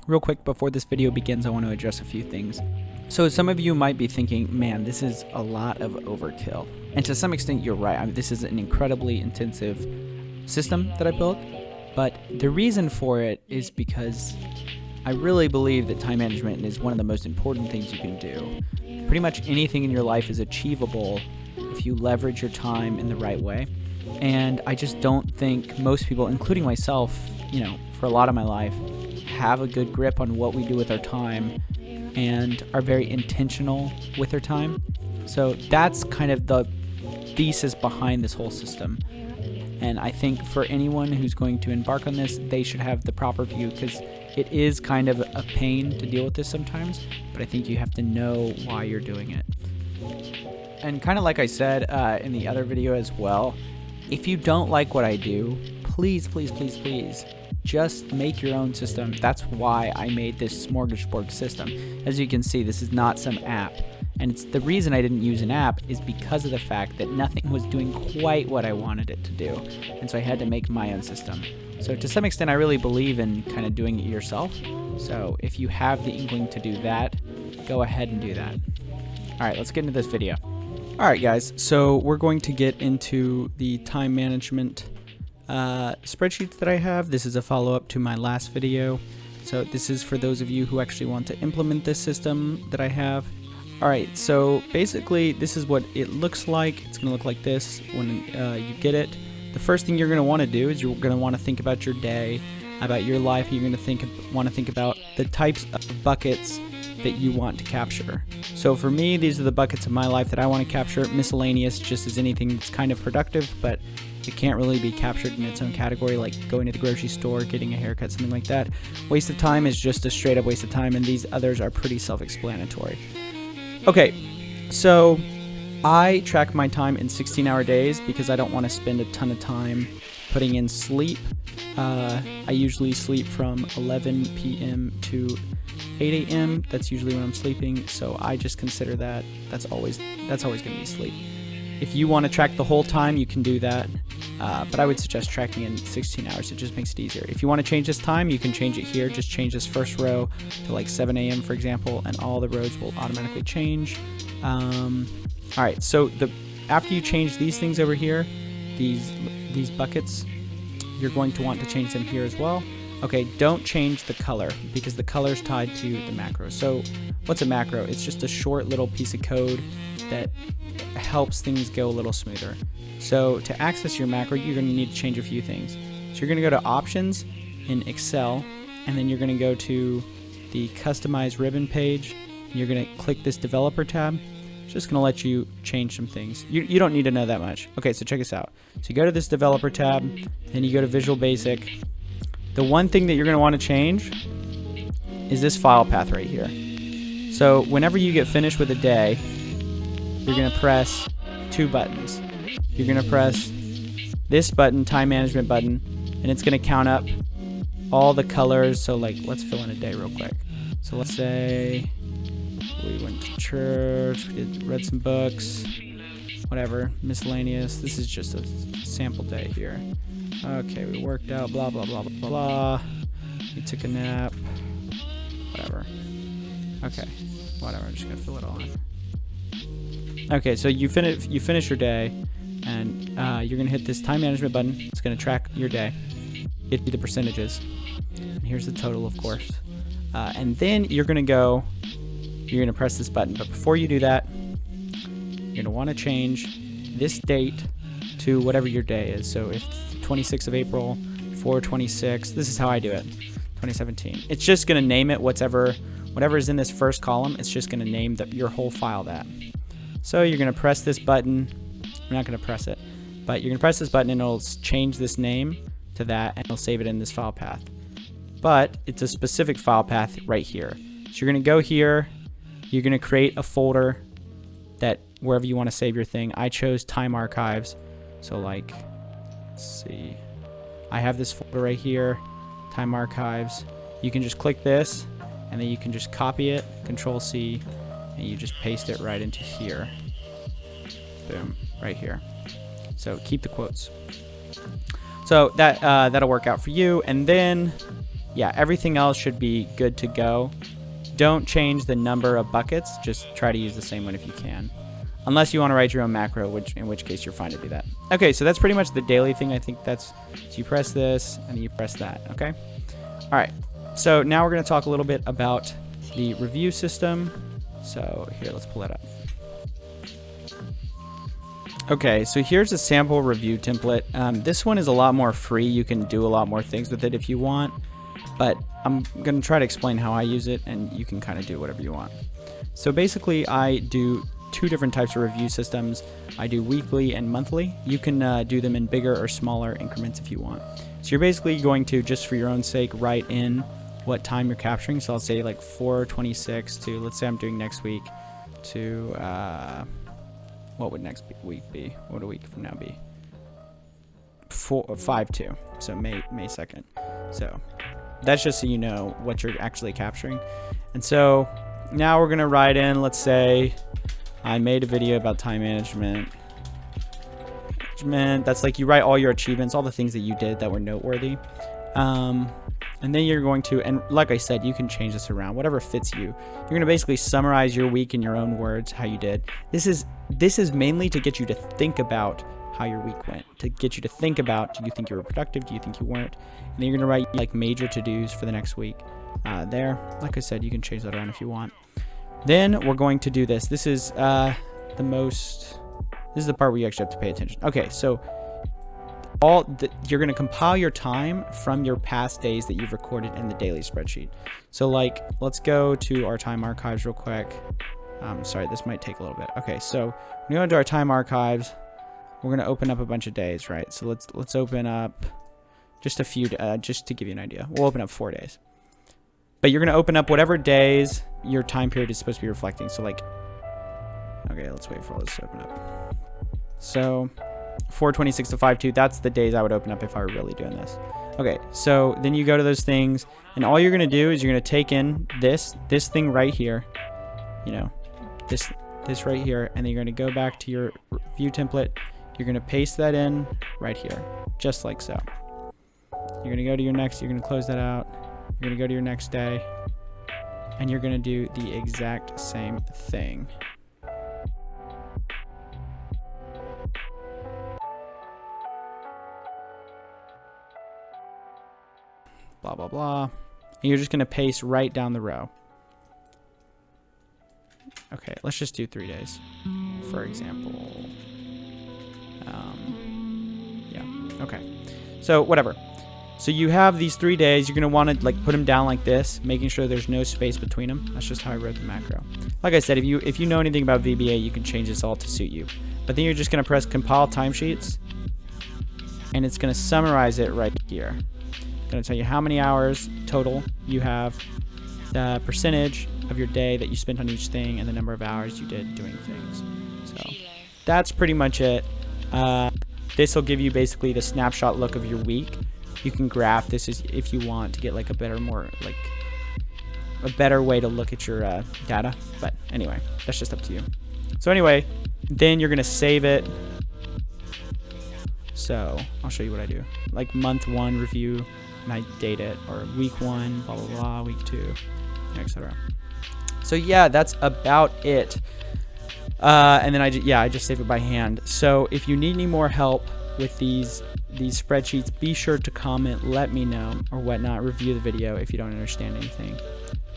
Real quick, before this video begins, I want to address a few things. So some of you might be thinking, man, this is a lot of overkill. And to some extent, you're right. I mean, this is an incredibly intensive system that I built. But the reason for it is because I really believe that time management is one of the most important things you can do. Pretty much anything in your life is achievable if you leverage your time in the right way. And I just don't think most people, including myself, for a lot of my life, have a good grip on what we do with our time and are very intentional with their time. So that's kind of the thesis behind this whole system. And I think for anyone who's going to embark on this, they should have the proper view, because it is kind of a pain to deal with this sometimes, but I think you have to know why you're doing it. And kind of like I said in the other video as well, if you don't like what I do, please, please, please, please, just make your own system. That's why I made this smorgasbord system. As you can see, this is not some app. And it's the reason I didn't use an app is because of the fact that nothing was doing quite what I wanted it to do. And so I had to make my own system. So to some extent, I really believe in kind of doing it yourself. So if you have the inkling to do that, go ahead and do that. All right, let's get into this video. All right, guys, so we're going to get into the time management spreadsheets that I have. This is a follow-up to my last video. So this is for those of you who actually want to implement this system that I have. All right, so basically this is what it looks like. It's going to look like this when you get it. The first thing you're going to want to do is you're going to want to think about your day, about your life. You're going to want to think about the types of buckets that you want to capture. So for me, these are the buckets of my life that I want to capture. Miscellaneous just is anything that's kind of productive, but it can't really be captured in its own category, like going to the grocery store, getting a haircut, something like that. Waste of time is just a straight up waste of time, and these others are pretty self-explanatory. Okay, so I track my time in 16-hour days because I don't want to spend a ton of time putting in sleep. I usually sleep from 11 p.m. to 8 a.m. That's usually when I'm sleeping, so I just consider that's always going to be sleep. If you want to track the whole time, you can do that, but I would suggest tracking in 16 hours. It just makes it easier. If you want to change this time, you can change it here. Just change this first row to like 7 a.m. for example, and all the rows will automatically change. All right, so after you change these things over here, these buckets, you're going to want to change them here as well. Okay, don't change the color because the color is tied to the macro. So what's a macro? It's just a short little piece of code that helps things go a little smoother. So to access your macro, you're going to need to change a few things. So you're going to go to Options in Excel, and then you're going to go to the Customize Ribbon page, and you're going to click this Developer tab. It's just going to let you change some things. You don't need to know that much. Okay, so check this out. So you go to this Developer tab, then you go to Visual Basic. The one thing that you're going to want to change is this file path right here. So whenever you get finished with a day, you're going to press two buttons. You're going to press this button, time management button, and it's going to count up all the colors. So like, let's fill in a day real quick. So let's say we went to church, we read some books, whatever, miscellaneous. This is just a sample day here. Okay, we worked out, blah, blah, blah, blah, blah. We took a nap, whatever. Okay, whatever, I'm just gonna fill it all in. Okay, so you finish your day, and you're gonna hit this time management button. It's gonna track your day. It'll be the percentages. And here's the total, of course. And then you're gonna press this button. But before you do that, you're gonna wanna change this date to whatever your day is. So if 26th of April, 4/26, this is how I do it, 2017. It's just gonna name it whatever is in this first column. It's just gonna name your whole file that. So you're gonna press this button. I'm not gonna press it, but you're gonna press this button and it'll change this name to that, and it'll save it in this file path. But it's a specific file path right here. So you're gonna go here. You're gonna create a folder that wherever you want to save your thing. I chose Time Archives. So like, let's see, I have this folder right here, Time Archives. You can just click this, and then you can just copy it, Control C, and you just paste it right into here. Boom, right here. So keep the quotes. So that'll work out for you. And then yeah, everything else should be good to go. Don't change the number of buckets. Just try to use the same one if you can. Unless you want to write your own macro, in which case you're fine to do that. Okay, so that's pretty much the daily thing. I think that's, so you press this and then you press that, okay? All right, so now we're going to talk a little bit about the review system. So here, let's pull that up. Okay, so here's a sample review template. This one is a lot more free. You can do a lot more things with it if you want, but I'm going to try to explain how I use it, and you can kind of do whatever you want. So basically, I do 2 different types of review systems. I do weekly and monthly. You can do them in bigger or smaller increments if you want. So you're basically going to, just for your own sake, write in what time you're capturing. So I'll say like 4/26 to, let's say I'm doing next week to, what would next week be? What would a week from now be? 5/2. So May 2nd. So that's just so you know what you're actually capturing. And so now we're gonna write in, let's say I made a video about time management. That's like you write all your achievements, all the things that you did that were noteworthy. And then you're going to, and like I said, you can change this around, whatever fits you. You're going to basically summarize your week in your own words, how you did. This is mainly to get you to think about how your week went, to get you to think about, do you think you were productive? Do you think you weren't? And then you're going to write like major to-dos for the next week there. Like I said, you can change that around if you want. Then we're going to do this. This is this is the part where you actually have to pay attention. Okay, so you're going to compile your time from your past days that you've recorded in the daily spreadsheet. So like, let's go to our time archives real quick. Sorry, this might take a little bit. Okay, so when you go into our time archives, we're going to open up a bunch of days, right? So let's open up just a few, just to give you an idea. We'll open up 4 days. But you're going to open up whatever days your time period is supposed to be reflecting. So like, okay, let's wait for all this to open up. So 4/26 to 5/2, that's the days I would open up if I were really doing this. Okay, so then you go to those things, and all you're going to do is you're going to take in this thing right here, you know, this right here, and then you're going to go back to your view template. You're going to paste that in right here, just like so. You're going to go to your next, you're going to close that out. You're going to go to your next day, and you're going to do the exact same thing. Blah, blah, blah. And you're just going to paste right down the row. Okay, let's just do 3 days, for example. Yeah, okay. So whatever. So you have these 3 days. You're going to want to like put them down like this, making sure there's no space between them. That's just how I wrote the macro. Like I said, if you know anything about VBA, you can change this all to suit you. But then you're just going to press compile timesheets, and it's going to summarize it right here. Going to tell you how many hours total you have, the percentage of your day that you spent on each thing, and the number of hours you did doing things. So that's pretty much it. This will give you basically the snapshot look of your week. You can graph this if you want to get like a better way to look at your data. But anyway, that's just up to you. So anyway, then you're going to save it. So I'll show you what I do. Like month 1 review, and I date it, or week 1, blah, blah, blah, week 2, etc. So yeah, that's about it. And then I just save it by hand. So if you need any more help with these spreadsheets, be sure to comment, let me know, or whatnot. Review the video if you don't understand anything.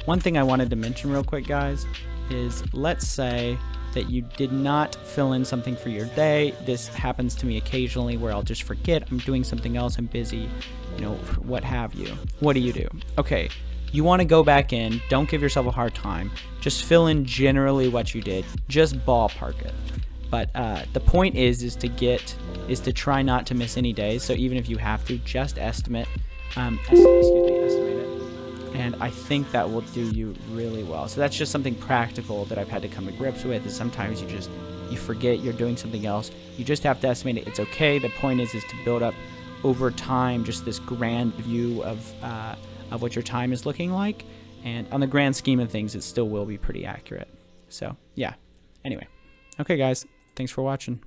One thing I wanted to mention real quick, guys, is let's say that you did not fill in something for your day. This happens to me occasionally where I'll just forget, I'm doing something else, I'm busy, you know, what have you. What do? Okay, you want to go back in, don't give yourself a hard time, just fill in generally what you did, just ballpark it. But the point is to try not to miss any days. So even if you have to, just estimate it. And I think that will do you really well. So that's just something practical that I've had to come to grips with, is sometimes you forget you're doing something else. You just have to estimate it. It's okay. The point is to build up over time just this grand view of what your time is looking like. And on the grand scheme of things, it still will be pretty accurate. So yeah, anyway. Okay, guys, thanks for watching.